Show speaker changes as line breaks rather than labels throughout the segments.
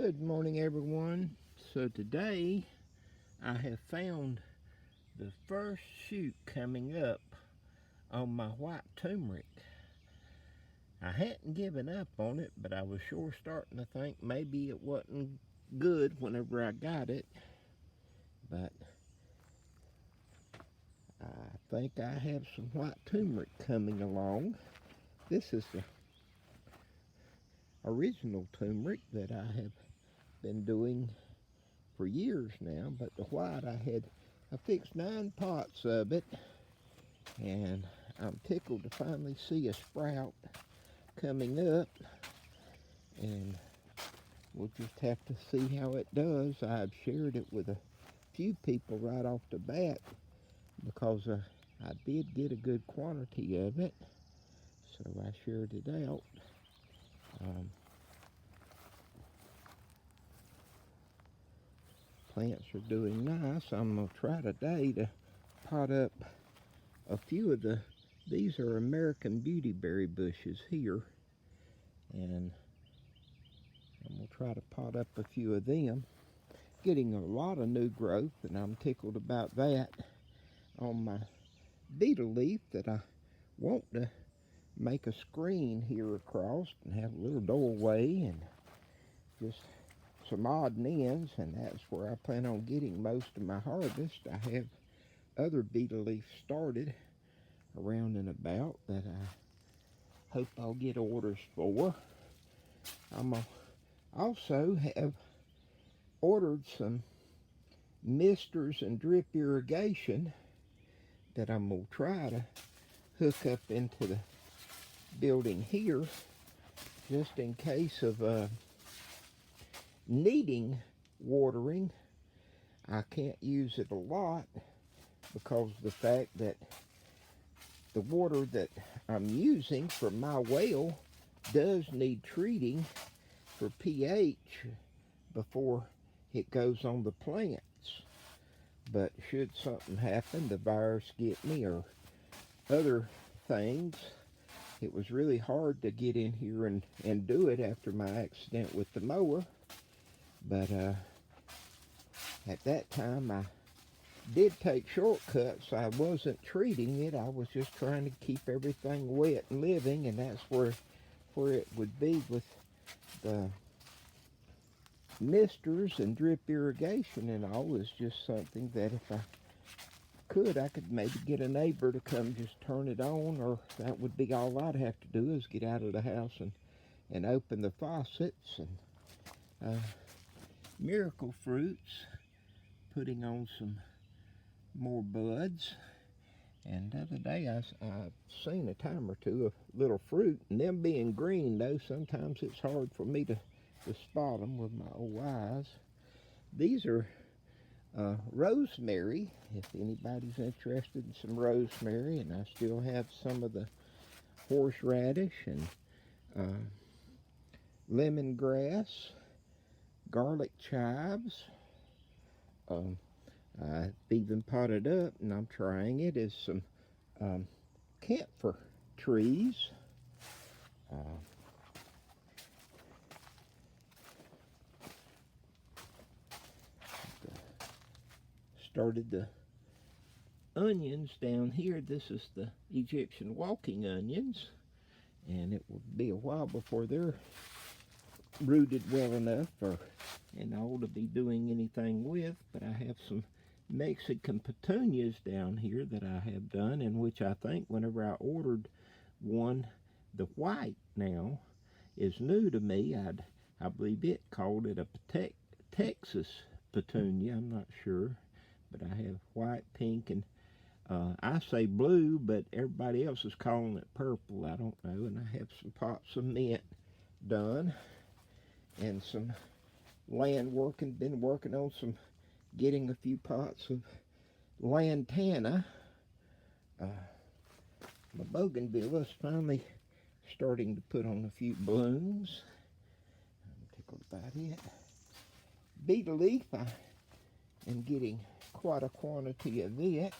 Good morning, everyone. So today I have found the first shoot coming up on my white turmeric. I hadn't given up on it, but I was sure starting to think maybe it wasn't good whenever I got it. But I think I have some white turmeric coming along. This is the original turmeric that I have been doing for years now, but the white I fixed 9 pots of it, and I'm tickled to finally see a sprout coming up, and we'll just have to see how it does. I've shared it with a few people right off the bat because I did get a good quantity of it, so I shared it out. Plants are doing nice. I'm going to try today to pot up a few of these are American beautyberry bushes here, and I'm going to try to pot up a few of them. Getting a lot of new growth, and I'm tickled about that on my beetle leaf that I want to make a screen here across and have a little doorway and just some odd ends, and that's where I plan on getting most of my harvest. I have other beetle leaf started around and about that I hope I'll get orders for. I'm also have ordered some misters and drip irrigation that I'm going to try to hook up into the building here just in case of needing watering. I can't use it a lot because of the fact that the water that I'm using for my well does need treating for pH before it goes on the plants. But should something happen, the virus get me or other things, it was really hard to get in here and do it after my accident with the mower. But at that time I did take shortcuts. I wasn't treating it. I was just trying to keep everything wet and living, and that's where it would be with the misters and drip irrigation and all. Is just something that if I could maybe get a neighbor to come just turn it on, or that would be all I'd have to do is get out of the house and open the faucets. And miracle fruits putting on some more buds, and the other day I seen a time or two of little fruit, and them being green though, sometimes it's hard for me to spot them with my old eyes. These are rosemary, if anybody's interested in some rosemary, and I still have some of the horseradish and lemongrass, garlic chives. I've even potted up, and I'm trying it, as some camphor trees. Started the onions down here. This is the Egyptian walking onions, and it will be a while before they're rooted well enough and all to be doing anything with. But I have some Mexican petunias down here that I have done, in which I think whenever I ordered one, the white now is new to me. I believe it called it a Texas petunia. I'm not sure, but I have white, pink, and I say blue, but everybody else is calling it purple. I don't know. And I have some pots of mint done, and some been working on getting a few pots of lantana. My bougainvillea is finally starting to put on a few blooms. I'm tickled about it. Beetle leaf, I am getting quite a quantity of it.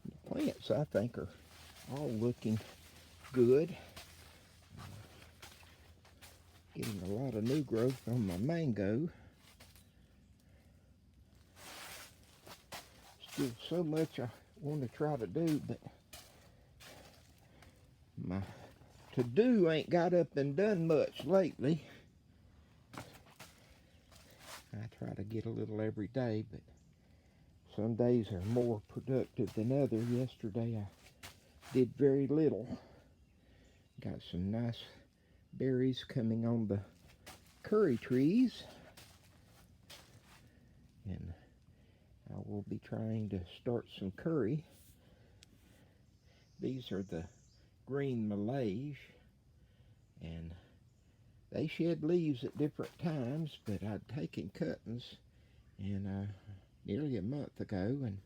The plants, I think, are all looking good. Getting a lot of new growth on my mango. Still so much I want to try to do, but my to-do ain't got up and done much lately. I try to get a little every day, but some days are more productive than others. Yesterday I did very little. Got some nice berries coming on the curry trees, and I will be trying to start some curry. These are the green Malays, and they shed leaves at different times, but I'd taken cuttings and nearly a month ago and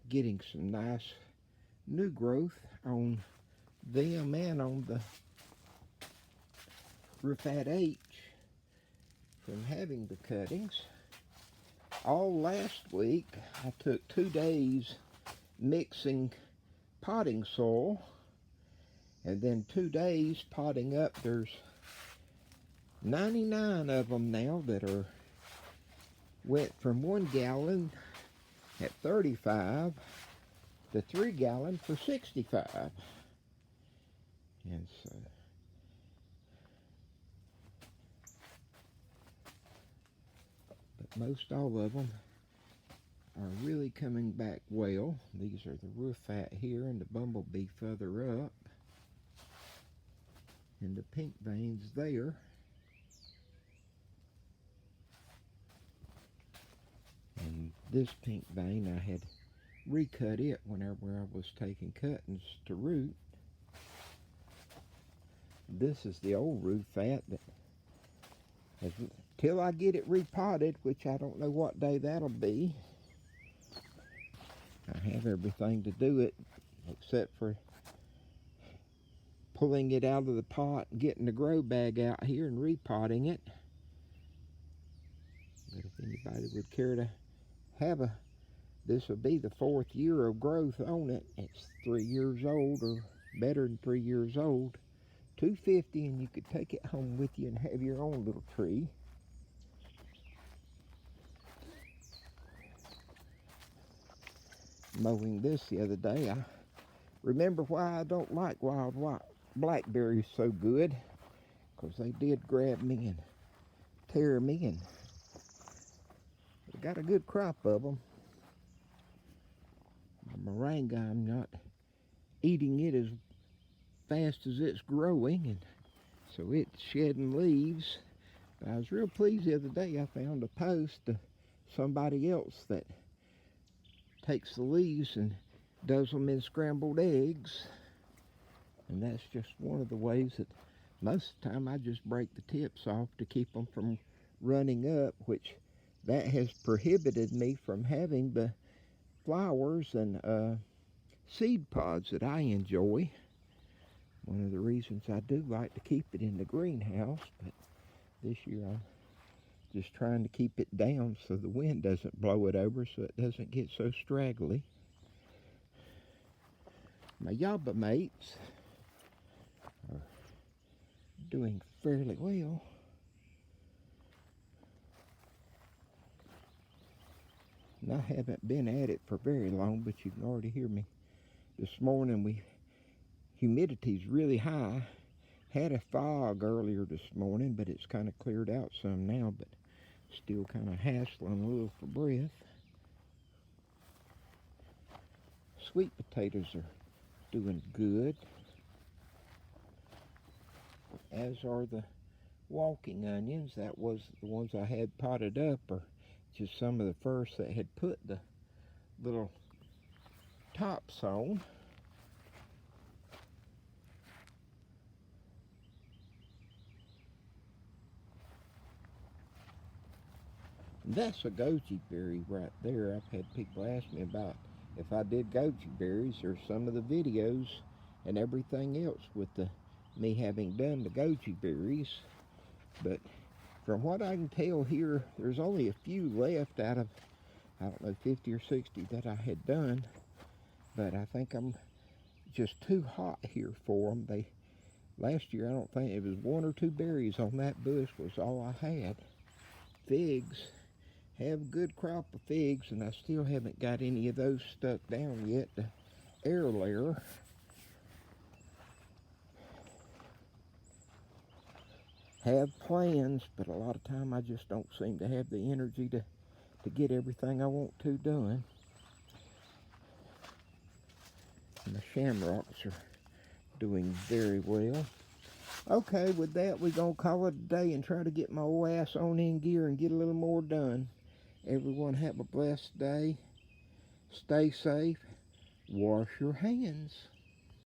getting some nice new growth on them and on the Rufat H from having the cuttings. All last week I took 2 days mixing potting soil, and then 2 days potting up. There's 99 of them now that went from 1 gallon at 35 to 3 gallon for 65. And so but most all of them are really coming back well. These are the Rufat here, and the bumblebee further up, and the pink veins there. And this pink vein, I had recut it whenever I was taking cuttings to root. This is the old Rufat that has, till I get it repotted, which I don't know what day that'll be. I have everything to do it except for pulling it out of the pot and getting the grow bag out here and repotting it. But if anybody would care to have this will be the 4th year of growth on it. It's 3 years old, or better than 3 years old. $2.50, and you could take it home with you and have your own little tree. Mowing this the other day, I remember why I don't like wild white blackberries so good, because they did grab me and tear me, and I got a good crop of them. My moringa, I'm not eating it as fast as it's growing, and so it's shedding leaves. But I was real pleased the other day. I found a post of somebody else that takes the leaves and does them in scrambled eggs, and that's just one of the ways that most of the time I just break the tips off to keep them from running up, which that has prohibited me from having the flowers and seed pods that I enjoy. One of the reasons I do like to keep it in the greenhouse, but this year I'm just trying to keep it down so the wind doesn't blow it over, so it doesn't get so straggly. My yaba mates are doing fairly well. And I haven't been at it for very long, but you can already hear me. This morning humidity's really high. Had a fog earlier this morning, but it's kind of cleared out some now, but still kind of hassling a little for breath. Sweet potatoes are doing good, as are the walking onions. That was the ones I had potted up, or just some of the first that had put the little tops on. That's a goji berry right there. I've had people ask me about if I did goji berries, or some of the videos and everything else with me having done the goji berries. But from what I can tell here, there's only a few left out of, I don't know, 50 or 60 that I had done. But I think I'm just too hot here for them. Last year, I don't think it was 1 or 2 berries on that bush was all I had. Figs, have a good crop of figs, and I still haven't got any of those stuck down yet. The air layer. Have plans, but a lot of time I just don't seem to have the energy to get everything I want to done. And the shamrocks are doing very well. Okay, with that, we're going to call it a day and try to get my old ass on in gear and get a little more done. Everyone have a blessed day. Stay safe. Wash your hands.